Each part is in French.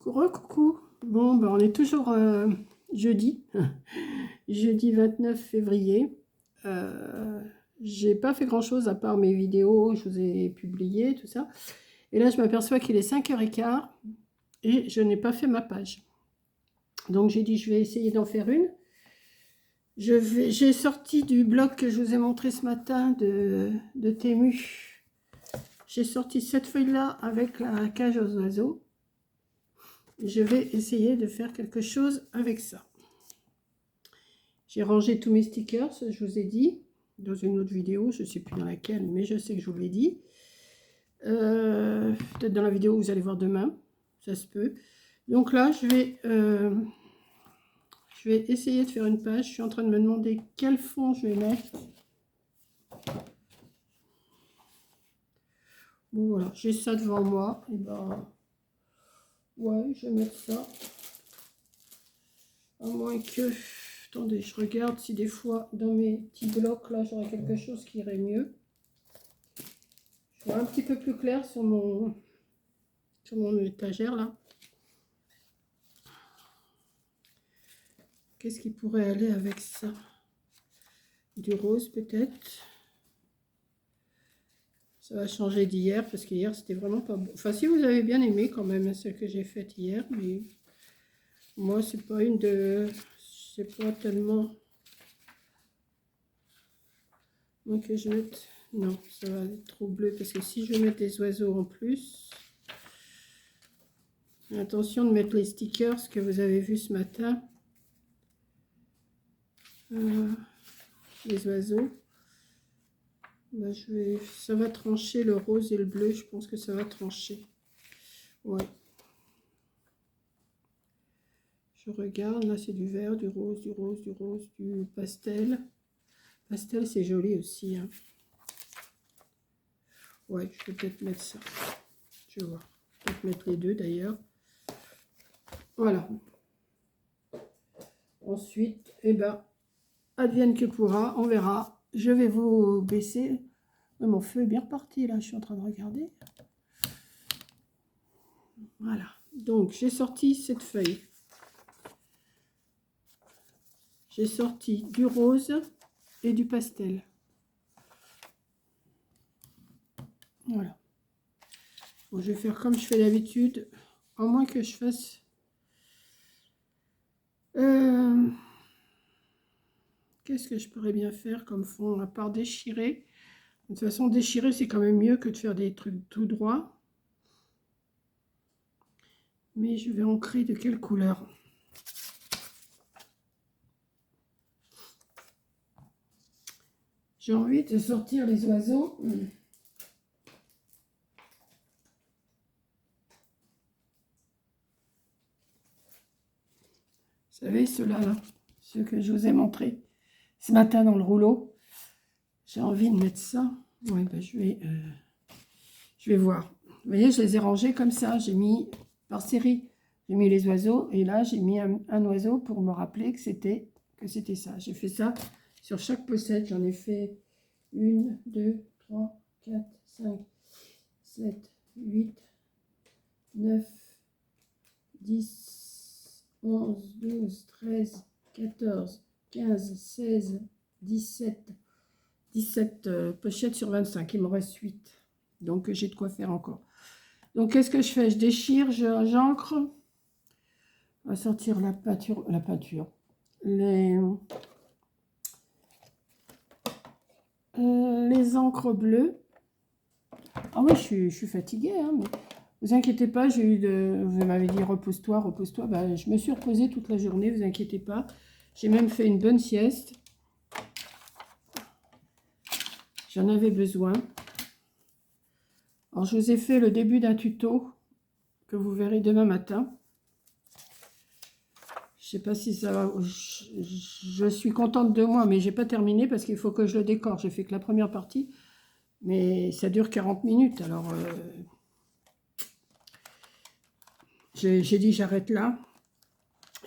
Coucou. Bon, ben, on est toujours jeudi, jeudi 29 février. J'ai pas fait grand-chose à part mes vidéos, je vous ai publié, tout ça. Et là, je m'aperçois qu'il est 5h15 et je n'ai pas fait ma page. Donc, j'ai dit, je vais essayer d'en faire une. J'ai sorti du blog que je vous ai montré ce matin de Temu. J'ai sorti cette feuille-là avec la cage aux oiseaux. Je vais essayer de faire quelque chose avec ça. J'ai rangé tous mes stickers, je vous ai dit, dans une autre vidéo, je ne sais plus dans laquelle, mais je sais que je vous l'ai dit. Peut-être dans la vidéo que vous allez voir demain, ça se peut. Donc là, je vais essayer de faire une page. Je suis en train de me demander quel fond je vais mettre. Bon voilà, j'ai ça devant moi. Et ben, ouais, je vais mettre ça. À moins que... Attendez, je regarde si des fois, dans mes petits blocs, là, j'aurais quelque chose qui irait mieux. Je vois un petit peu plus clair sur mon étagère, là. Qu'est-ce qui pourrait aller avec ça? Du rose, peut-être. Ça va changer d'hier, parce qu'hier, c'était vraiment pas beau. Enfin, si vous avez bien aimé, quand même, celle que j'ai faite hier, mais... Moi, c'est pas une de... C'est pas tellement... Donc, je mette... Non, ça va être trop bleu, parce que si je mets des oiseaux en plus... Attention de mettre les stickers que vous avez vus ce matin. Les oiseaux. Bah, ça va trancher le rose et le bleu. Je pense que ça va trancher. Ouais. Je regarde. Là, c'est du vert, du rose, du rose, du rose, du pastel. Pastel, c'est joli aussi. Hein. Ouais, je vais peut-être mettre ça. Je vais voir. Je vais peut-être mettre les deux d'ailleurs. Voilà. Ensuite, eh ben, advienne que pourra, on verra. Je vais vous baisser. Mon feu est bien reparti là, je suis en train de regarder. Voilà. Donc, j'ai sorti cette feuille. J'ai sorti du rose et du pastel. Voilà. Bon, je vais faire comme je fais d'habitude, à moins que je fasse... Qu'est-ce que je pourrais bien faire comme fond, à part déchirer? De toute façon, déchirer, c'est quand même mieux que de faire des trucs tout droits. Mais je vais ancrer de quelle couleur? J'ai envie de sortir les oiseaux. Vous savez, ceux-là, là, ceux que je vous ai montrés ce matin dans le rouleau. J'ai envie de mettre ça. Ouais, ben je vais voir. Vous voyez, je les ai rangés comme ça. J'ai mis par série. J'ai mis les oiseaux et là, j'ai mis un oiseau pour me rappeler que c'était ça. J'ai fait ça sur chaque pochette. J'en ai fait 1, 2, 3, 4, 5, 7, 8, 9, 10, 11, 12, 13, 14, 15, 16, 17 pochettes sur 25. Il me reste 8. Donc, j'ai de quoi faire encore. Donc, qu'est-ce que je fais? Je déchire, j'encre. On va sortir la peinture. Les encres bleues. Ah oui, je suis fatiguée, hein, mais vous inquiétez pas, vous m'avez dit repose-toi, repose-toi. Ben, je me suis reposée toute la journée, vous inquiétez pas. J'ai même fait une bonne sieste. J'en avais besoin. Alors, je vous ai fait le début d'un tuto que vous verrez demain matin. Je sais pas si ça va... Je suis contente de moi, mais j'ai pas terminé parce qu'il faut que je le décore. J'ai fait que la première partie, mais ça dure 40 minutes. Alors, j'ai dit j'arrête là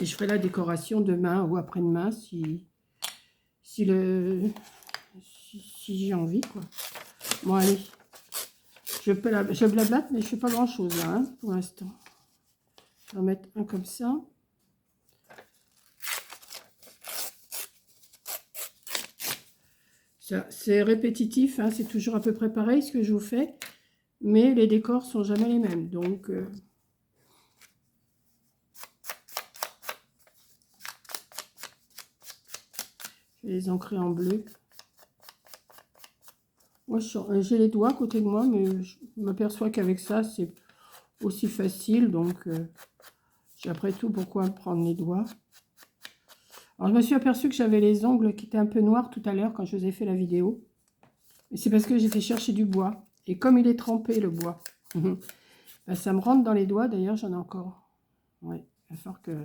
et je ferai la décoration demain ou après-demain si j'ai envie, quoi. Bon, allez. Je blablate, mais je fais pas grand-chose, là, hein, pour l'instant. Je vais en mettre un comme ça. C'est répétitif, hein, c'est toujours à peu près pareil ce que je vous fais, mais les décors sont jamais les mêmes. Donc, je vais les ancrer en bleu. Moi, j'ai les doigts à côté de moi, mais je m'aperçois qu'avec ça, c'est aussi facile. Donc, j'ai après tout pourquoi prendre les doigts. Alors, je me suis aperçue que j'avais les ongles qui étaient un peu noirs tout à l'heure quand je vous ai fait la vidéo. Mais c'est parce que j'étais chercher du bois. Et comme il est trempé, le bois, ben, ça me rentre dans les doigts. D'ailleurs, j'en ai encore. Ouais, il va falloir que...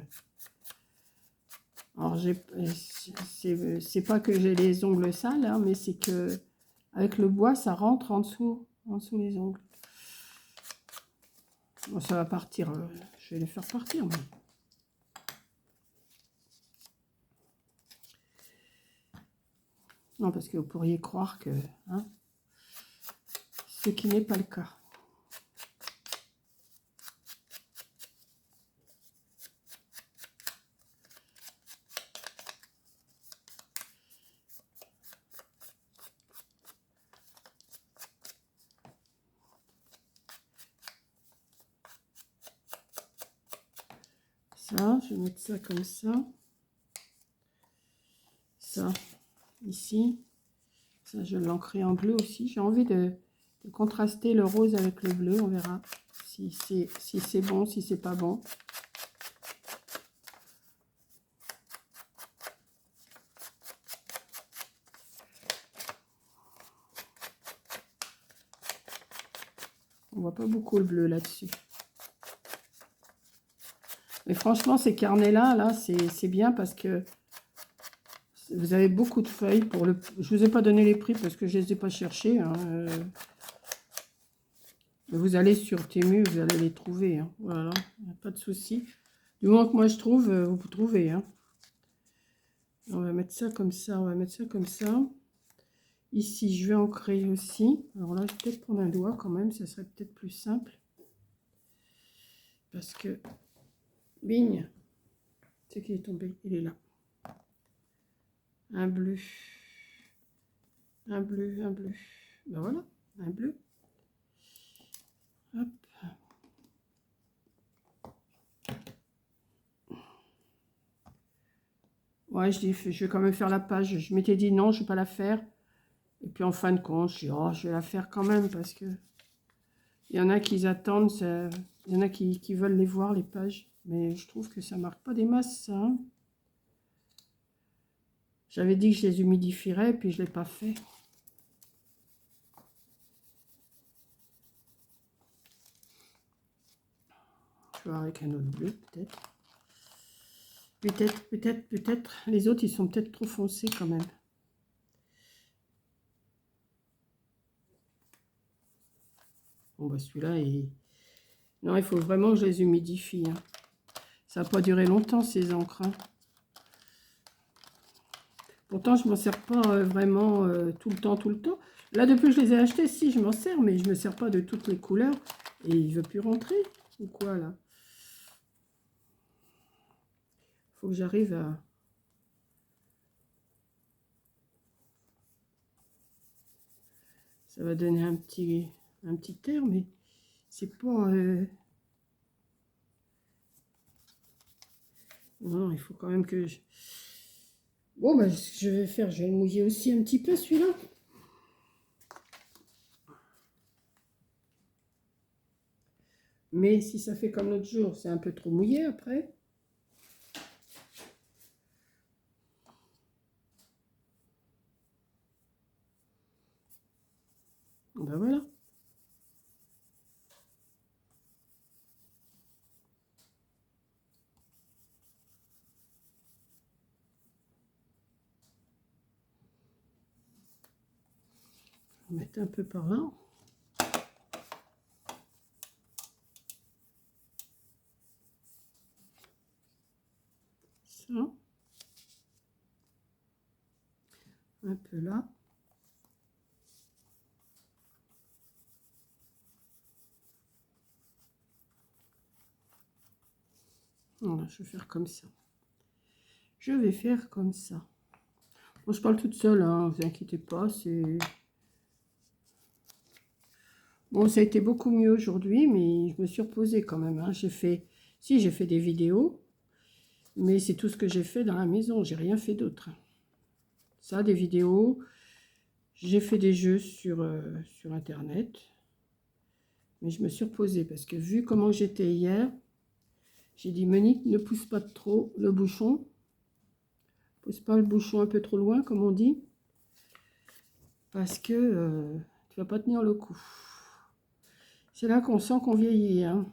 Alors, c'est pas que j'ai les ongles sales, hein, mais c'est que avec le bois, ça rentre en dessous les ongles. Bon, ça va partir. Je vais les faire partir. Mais... Non, parce que vous pourriez croire que... Hein, ce qui n'est pas le cas. Ça, je vais mettre ça comme ça. Ça, ici. Ça, je l'ancrer en bleu aussi. J'ai envie de contraster le rose avec le bleu. On verra si c'est bon, si c'est pas bon. On voit pas beaucoup le bleu là-dessus. Mais franchement, ces carnets-là, là, c'est bien parce que vous avez beaucoup de feuilles. Pour le... Je ne vous ai pas donné les prix parce que je ne les ai pas cherchés. Hein. Vous allez sur Temu, vous allez les trouver. Hein. Voilà, pas de souci. Du moment que moi je trouve, vous trouvez. Hein. On va mettre ça comme ça, on va mettre ça comme ça. Ici, je vais ancrer aussi. Alors là, je vais peut-être prendre un doigt quand même, ça serait peut-être plus simple. Parce que, bing, c'est qu'il est tombé, il est là. Un bleu, un bleu, un bleu. Ben voilà, un bleu. Hop. Ouais, je vais quand même faire la page. Je m'étais dit non, je ne vais pas la faire. Et puis en fin de compte, je dis, oh, je vais la faire quand même parce que il y en a qui attendent, il y en a qui veulent les voir, les pages. Mais je trouve que ça ne marque pas des masses, ça. Hein. J'avais dit que je les humidifierais, puis je ne l'ai pas fait. Je vais voir avec un autre bleu, peut-être. Peut-être. Les autres, ils sont peut-être trop foncés quand même. Bon, bah celui-là, non, il faut vraiment que je les humidifie. Hein. Ça va pas durer longtemps, ces encres. Hein. Pourtant, je ne m'en sers pas vraiment tout le temps. Là, depuis que je les ai achetés, si, je m'en sers, mais je ne me sers pas de toutes les couleurs. Et il ne veut plus rentrer. Ou quoi, là? Faut que j'arrive à... Ça va donner un petit air, mais c'est pas... Non, il faut quand même que je... Bon, bah, ce que je vais faire, je vais le mouiller aussi un petit peu, celui-là. Mais si ça fait comme l'autre jour, c'est un peu trop mouillé après. Ben voilà. On va mettre un peu par là. Ça. Un peu là. Voilà, je vais faire comme ça. Je vais faire comme ça. Bon, je parle toute seule, hein, vous inquiétez pas, c'est... Bon, ça a été beaucoup mieux aujourd'hui, mais je me suis reposée quand même, hein. J'ai fait... Si, j'ai fait des vidéos, mais c'est tout ce que j'ai fait dans la maison, j'ai rien fait d'autre. Ça, des vidéos, j'ai fait des jeux sur Internet, mais je me suis reposée parce que vu comment j'étais hier, j'ai dit, Monique, ne pousse pas trop le bouchon, pousse pas le bouchon un peu trop loin, comme on dit, parce que tu vas pas tenir le coup. C'est là qu'on sent qu'on vieillit, hein.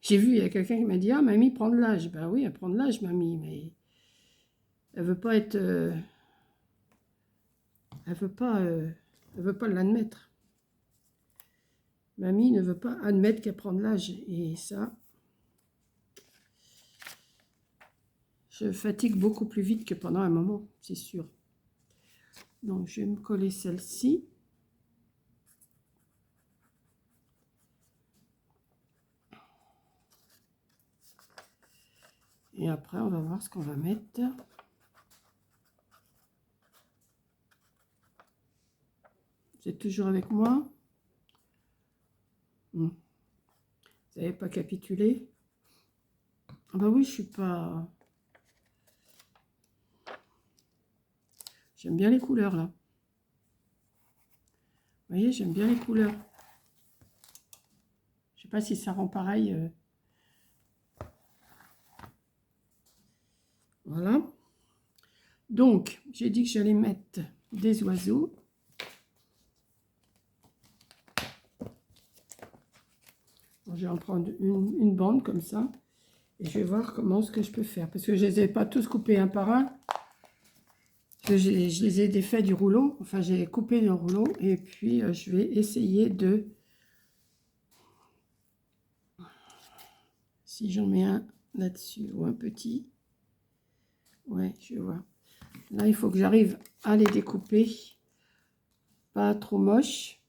J'ai vu, il y a quelqu'un qui m'a dit, ah, mamie prend de l'âge. Ben oui, elle prend de l'âge, mamie, mais elle veut pas être... elle veut pas l'admettre. Mamie ne veut pas admettre qu'elle prend de l'âge. Et ça, je fatigue beaucoup plus vite que pendant un moment, c'est sûr. Donc, je vais me coller celle-ci. Et après, on va voir ce qu'on va mettre. Vous êtes toujours avec moi? Vous n'avez pas capitulé? Ah bah oui, je suis pas... J'aime bien les couleurs, là. Vous voyez, j'aime bien les couleurs. Je sais pas si ça rend pareil. Voilà. Donc, j'ai dit que j'allais mettre des oiseaux. Bon, je vais en prendre une bande comme ça. Et je vais voir comment ce que je peux faire. Parce que je ne les ai pas tous coupés un par un. Je les ai défaits du rouleau. Enfin, j'ai coupé le rouleau. Et puis, je vais essayer de... Si j'en mets un là-dessus ou un petit. Ouais, je vois. Là, il faut que j'arrive à les découper. Pas trop moche.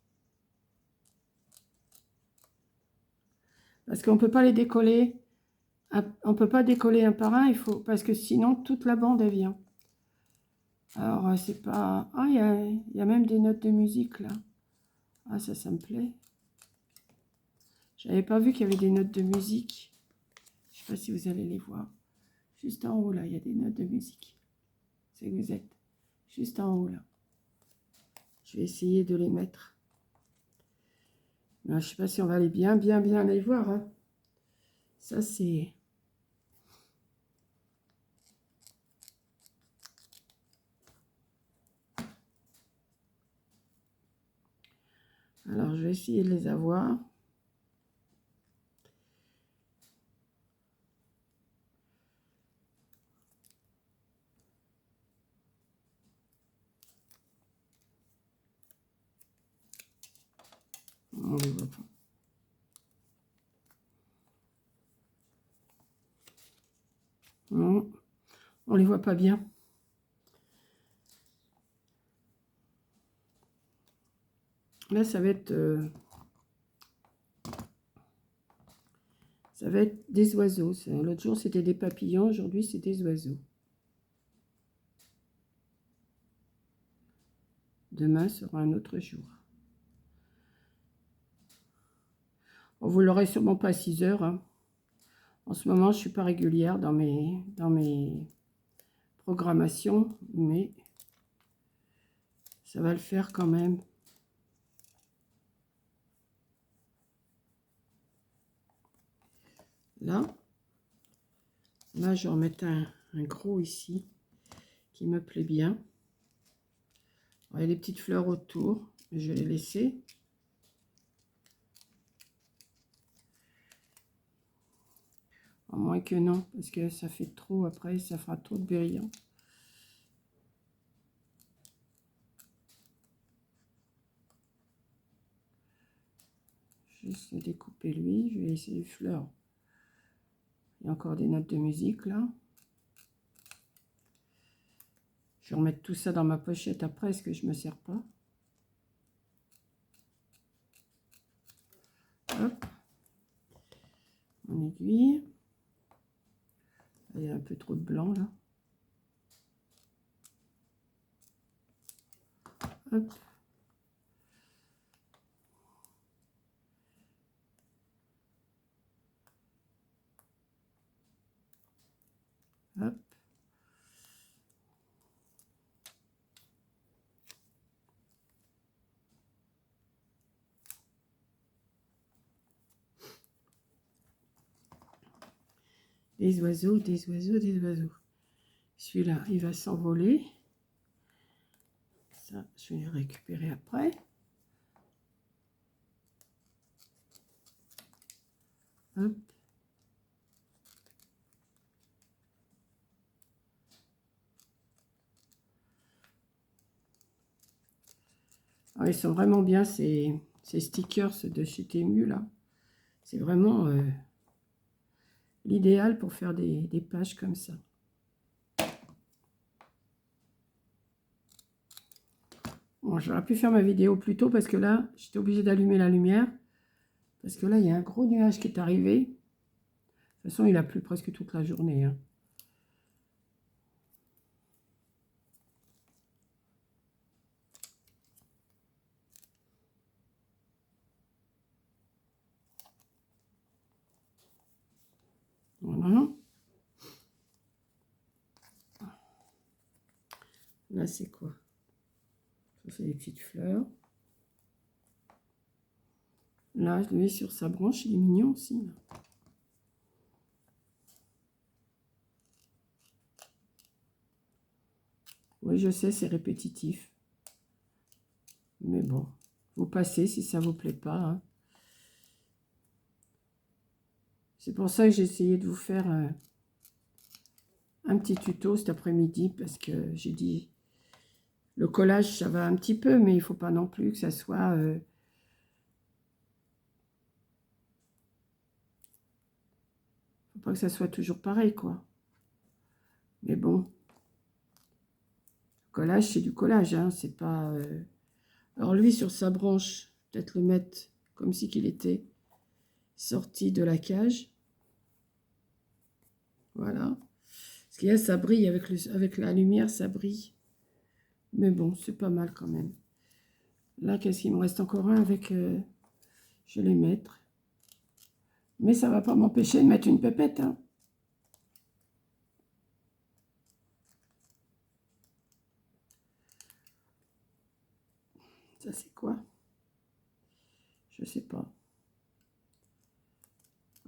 Parce qu'on ne peut pas les décoller. On ne peut pas décoller un par un. Il faut, parce que sinon, toute la bande, elle vient. Alors, c'est pas... Ah, il y a même des notes de musique, là. Ah, ça me plaît. J'avais pas vu qu'il y avait des notes de musique. Je sais pas si vous allez les voir. Juste en haut, là, il y a des notes de musique. C'est que vous êtes juste en haut, là. Je vais essayer de les mettre. Mais je sais pas si on va aller bien les voir, hein. Ça, c'est... Alors, je vais essayer de les avoir. On les voit pas. Non, on les voit pas bien. Là, ça va être des oiseaux. L'autre jour, c'était des papillons. Aujourd'hui, c'est des oiseaux. Demain sera un autre jour. Bon, vous l'aurez sûrement pas à 6 heures. Hein. En ce moment, je ne suis pas régulière dans mes programmations, mais ça va le faire quand même. Là, je vais en mettre un gros ici qui me plaît bien. Il y a des petites fleurs autour, mais je vais les laisser. À moins que non, parce que ça fait trop, après ça fera trop de brillant. Juste le découper lui, je vais laisser les fleurs. Il y a encore des notes de musique là. Je vais remettre tout ça dans ma pochette après, parce que je ne me sers pas. Hop. Mon aiguille. Il y a un peu trop de blanc là. Hop. Hop. Des oiseaux, des oiseaux, des oiseaux. Celui-là, il va s'envoler. Ça, je vais le récupérer après. Hop. Ah, ils sont vraiment bien ces stickers de chez Temu là. C'est vraiment l'idéal pour faire des pages comme ça. Bon, j'aurais pu faire ma vidéo plus tôt parce que là, j'étais obligée d'allumer la lumière. Parce que là, il y a un gros nuage qui est arrivé. De toute façon, il a plu presque toute la journée. Hein. Voilà. Là, c'est quoi? Ça, c'est des petites fleurs. Là, je le mets sur sa branche. Il est mignon aussi. Là. Oui, je sais, c'est répétitif. Mais bon, vous passez si ça vous plaît pas. Hein. C'est pour ça que j'ai essayé de vous faire un petit tuto cet après-midi. Parce que j'ai dit, le collage, ça va un petit peu. Mais il ne faut pas non plus que ça soit... faut pas que ça soit toujours pareil, quoi. Mais bon, collage, c'est du collage. Hein, c'est pas... Alors lui, sur sa branche, peut-être le mettre comme si qu'il était sorti de la cage. Voilà. Parce qu'il y a, ça brille avec la lumière, ça brille. Mais bon, c'est pas mal quand même. Là, qu'est-ce qu'il me reste encore un avec... je vais les mettre. Mais ça va pas m'empêcher de mettre une pépette. Hein. Ça, c'est quoi? Je sais pas.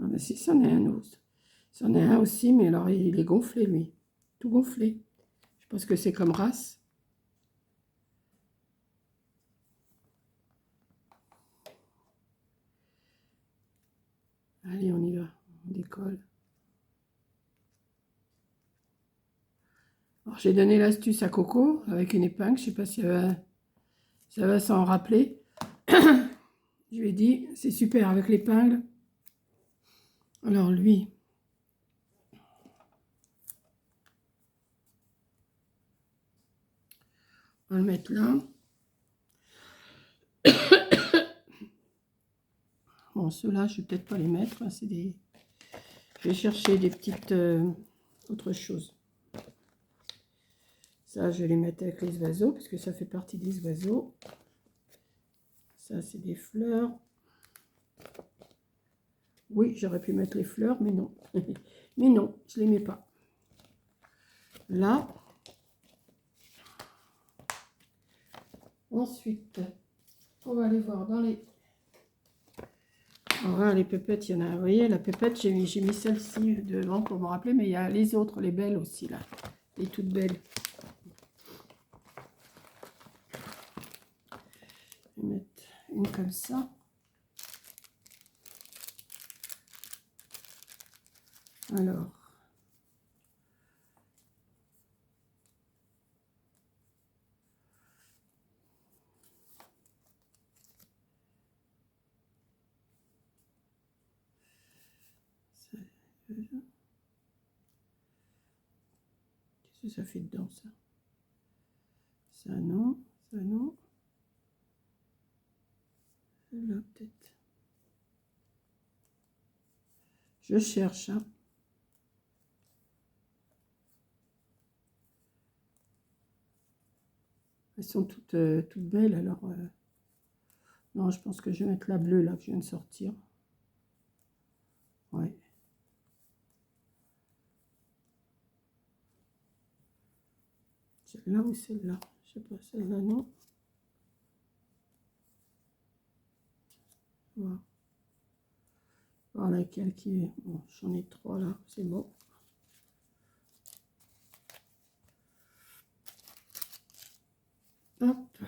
Ah ben si, c'en est un autre. C'en est un aussi, mais alors il est gonflé, lui. Tout gonflé. Je pense que c'est comme race. Allez, on y va. On décolle. Alors, j'ai donné l'astuce à Coco avec une épingle. Je ne sais pas si ça va s'en rappeler. Je lui ai dit, c'est super avec l'épingle. Alors, lui, on va le mettre là. Bon, ceux-là, je ne vais peut-être pas les mettre. C'est des... Je vais chercher des petites... autre chose. Ça, je vais les mettre avec les oiseaux, parce que ça fait partie des oiseaux. Ça, c'est des fleurs. Oui, j'aurais pu mettre les fleurs, mais non. Mais non, je ne les mets pas. Là. Ensuite, on va aller voir dans les... Alors, les pépettes, il y en a. Vous voyez, la pépette, j'ai mis celle-ci devant pour me rappeler, mais il y a les autres, les belles aussi, là. Les toutes belles. Je vais mettre une comme ça. Alors. Qu'est-ce que ça fait dedans, ça? Ça, non. Ça, non. Là, peut-être. Je cherche, hein. Elles sont toutes belles, alors... non, je pense que je vais mettre la bleue, là, que je viens de sortir. Ouais. Celle-là ou celle-là? Je sais pas, celle-là, non. Voilà. Voir laquelle qui est... Bon, j'en ai 3, là, c'est bon. Hop.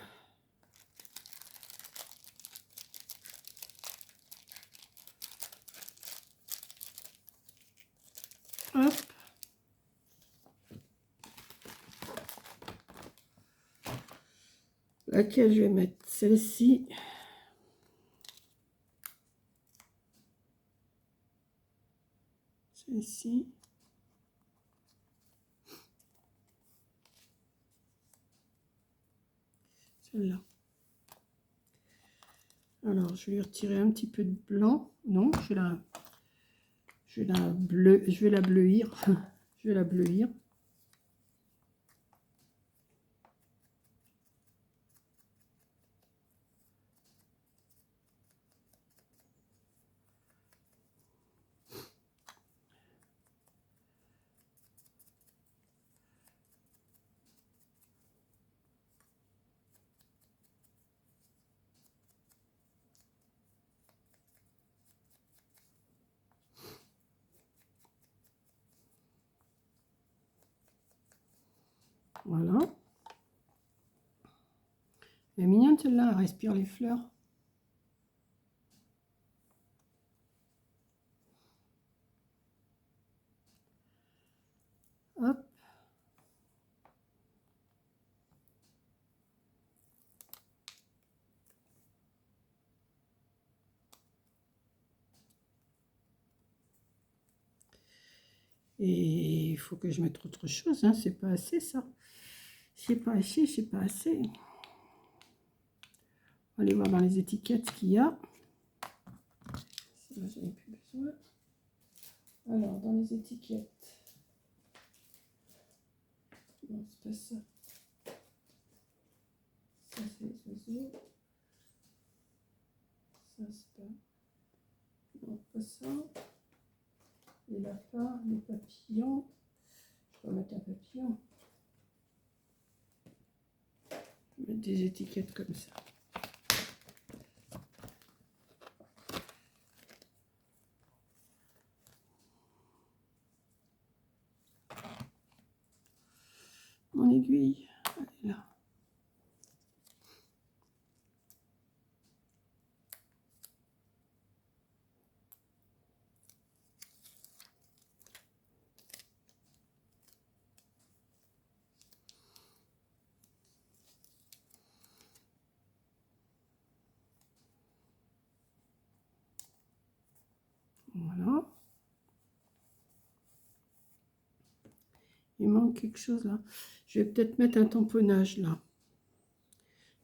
Hop. Laquelle je vais mettre? Celle-ci. Celle-ci. Celle-là. Alors, je vais lui retirer un petit peu de blanc. Non, je vais la bleuir. Je vais la bleuir. Voilà. Elle est mignonne celle-là, elle respire les fleurs. Hop. Et il faut que je mette autre chose, hein. C'est pas assez ça. C'est pas assez, c'est pas assez. On va aller voir dans les étiquettes ce qu'il y a. Ça, j'en ai plus besoin. Alors, dans les étiquettes. Non, c'est pas ça. Ça, c'est les oiseaux. Ça, c'est pas... Non, pas ça. Les lapins, les papillons. Je vais mettre un papillon. Je vais mettre des étiquettes comme ça. Mon aiguille, elle est là. Voilà. Il manque quelque chose là. Je vais peut-être mettre un tamponnage là.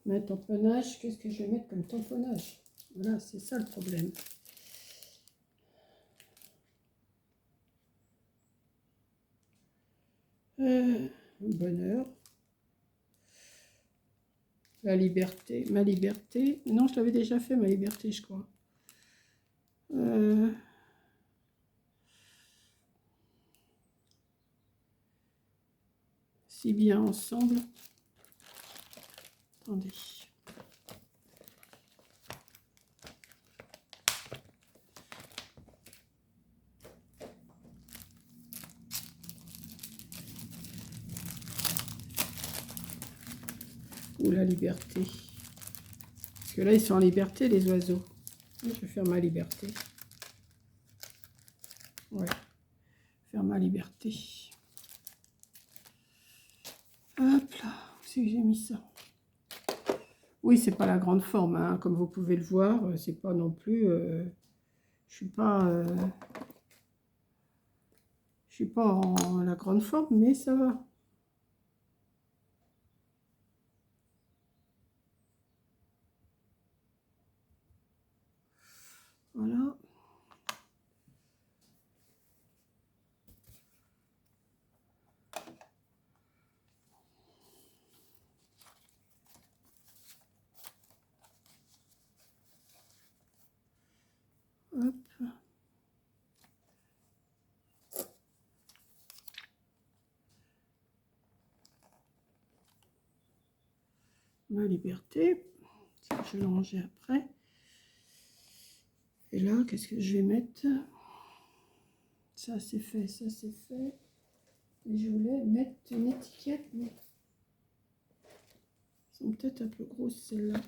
Un tamponnage, qu'est-ce que je vais mettre comme tamponnage? Voilà, c'est ça le problème. Bonheur. La liberté. Ma liberté. Non, je l'avais déjà fait, ma liberté, je crois. Si bien ensemble. Attendez. Ou la liberté. Parce que là, ils sont en liberté, les oiseaux. Je vais faire ma liberté. Ouais. Faire ma liberté. Hop là. Où c'est que j'ai mis ça? Oui, c'est pas la grande forme, hein. Comme vous pouvez le voir, c'est pas non plus... je suis pas en la grande forme, mais ça va. Voilà. Ma liberté. Ça, je vais le ranger après. Et là, qu'est-ce que je vais mettre? Ça, c'est fait, ça, c'est fait. Et je voulais mettre une étiquette, mais elles sont peut-être un peu grosses, celles-là.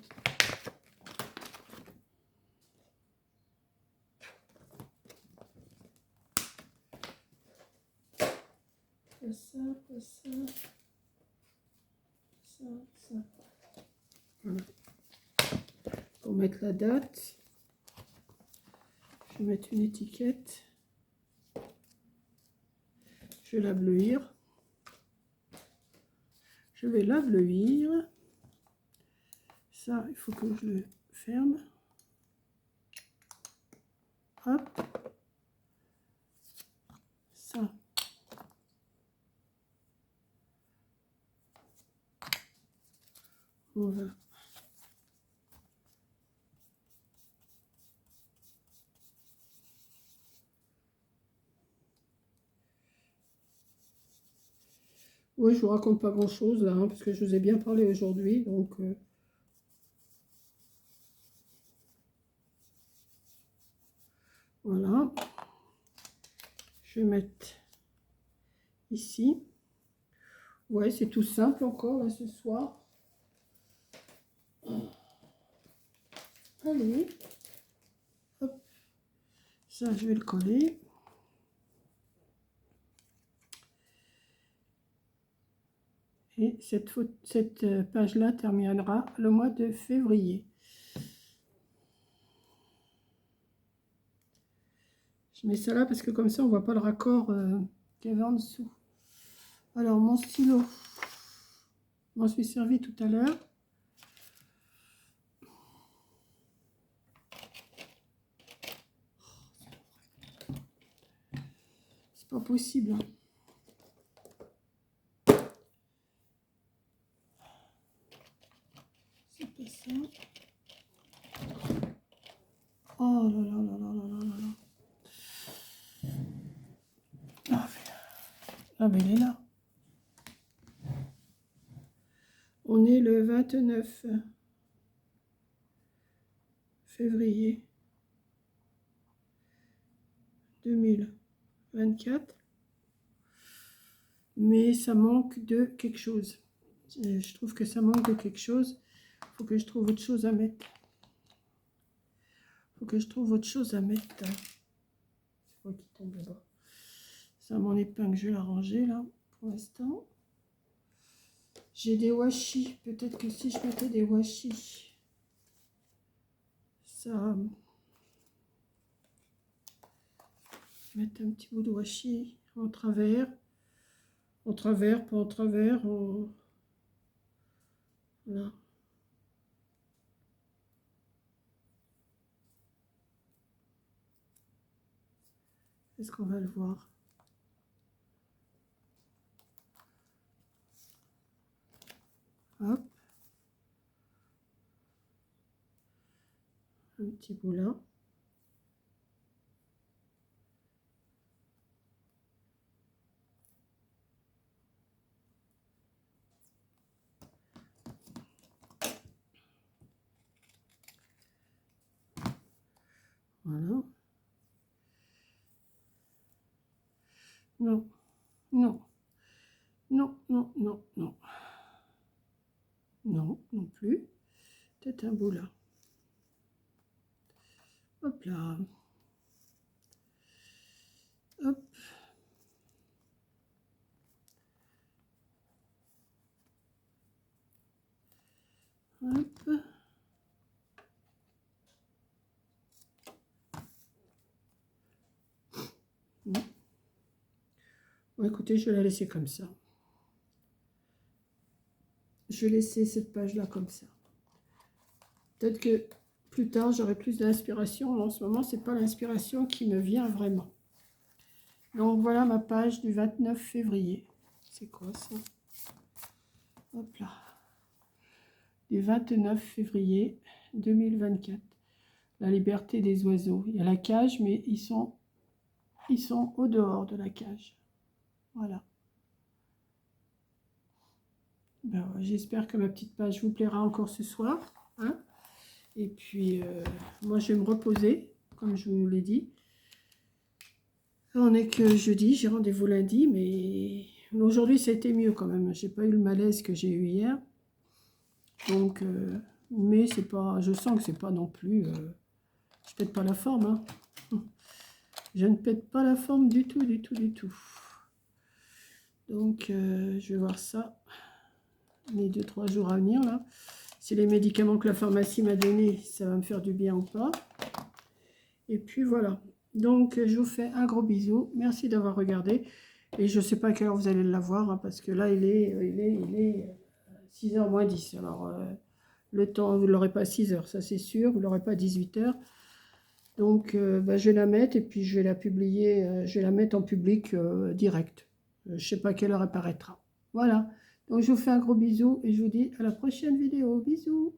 Pas ça, pas ça. Ça, ça. Voilà. Pour mettre la date, je vais mettre une étiquette. Je vais la bleuir. Je vais la bleuir. Ça, il faut que je le ferme. Hop. Ça. On va. Oui, je vous raconte pas grand-chose là, hein, parce que je vous ai bien parlé aujourd'hui, donc voilà. Je vais mettre ici. Ouais, c'est tout simple encore là ce soir. Allez, hop, ça je vais le coller. Et cette page-là terminera le mois de février. Je mets ça là parce que comme ça on voit pas le raccord qu'il y avait en dessous. Alors mon stylo, je m'en suis servi tout à l'heure. C'est pas possible. Hein. C'est pas ça. Oh là là là là là là là là. Ah mais il est là. On est le 29 février 2024. Mais ça manque de quelque chose. Je trouve que ça manque de quelque chose. Il faut que je trouve autre chose à mettre. Il faut que je trouve autre chose à mettre. C'est quoi qui tombe là-bas? Ça, mon épingle, je vais la ranger là pour l'instant. J'ai des washi. Peut-être que si je mettais des washi, ça... Mettre un petit bout de washi en travers. En travers, pas en travers. Voilà. Est-ce qu'on va le voir? Hop. Un petit bout là. Voilà. Non, non, non, non, non, non. Non, non plus. Peut-être un bout là. Hop là. Hop. Hop. Bon, écoutez, je vais la laisser comme ça. Je vais laisser cette page-là comme ça. Peut-être que plus tard, j'aurai plus d'inspiration. En ce moment, c'est pas l'inspiration qui me vient vraiment. Donc, voilà ma page du 29 février. C'est quoi ça? Hop là. Du 29 février 2024. La liberté des oiseaux. Il y a la cage, mais ils sont au dehors de la cage. Voilà. Ben, j'espère que ma petite page vous plaira encore ce soir. Hein. Et puis, moi, je vais me reposer, comme je vous l'ai dit. On est que jeudi, j'ai rendez-vous lundi, mais aujourd'hui, ça a été mieux quand même. J'ai pas eu le malaise que j'ai eu hier. Donc, mais c'est pas, je sens que c'est pas non plus, je pète pas la forme. Hein. Je ne pète pas la forme du tout, du tout, du tout. Donc, je vais voir ça les 2-3 jours à venir là. Si les médicaments que la pharmacie m'a donné, ça va me faire du bien ou pas. Et puis voilà. Donc, je vous fais un gros bisou. Merci d'avoir regardé. Et je ne sais pas à quelle heure vous allez l'avoir, hein, parce que là, il est 6h moins 10. Alors, le temps, vous ne l'aurez pas à 6h, ça c'est sûr. Vous ne l'aurez pas à 18h. Donc, bah, je vais la mettre et puis je vais la publier. Je vais la mettre en public direct. Je ne sais pas à quelle heure elle paraîtra. Voilà. Donc, je vous fais un gros bisou et je vous dis à la prochaine vidéo. Bisous.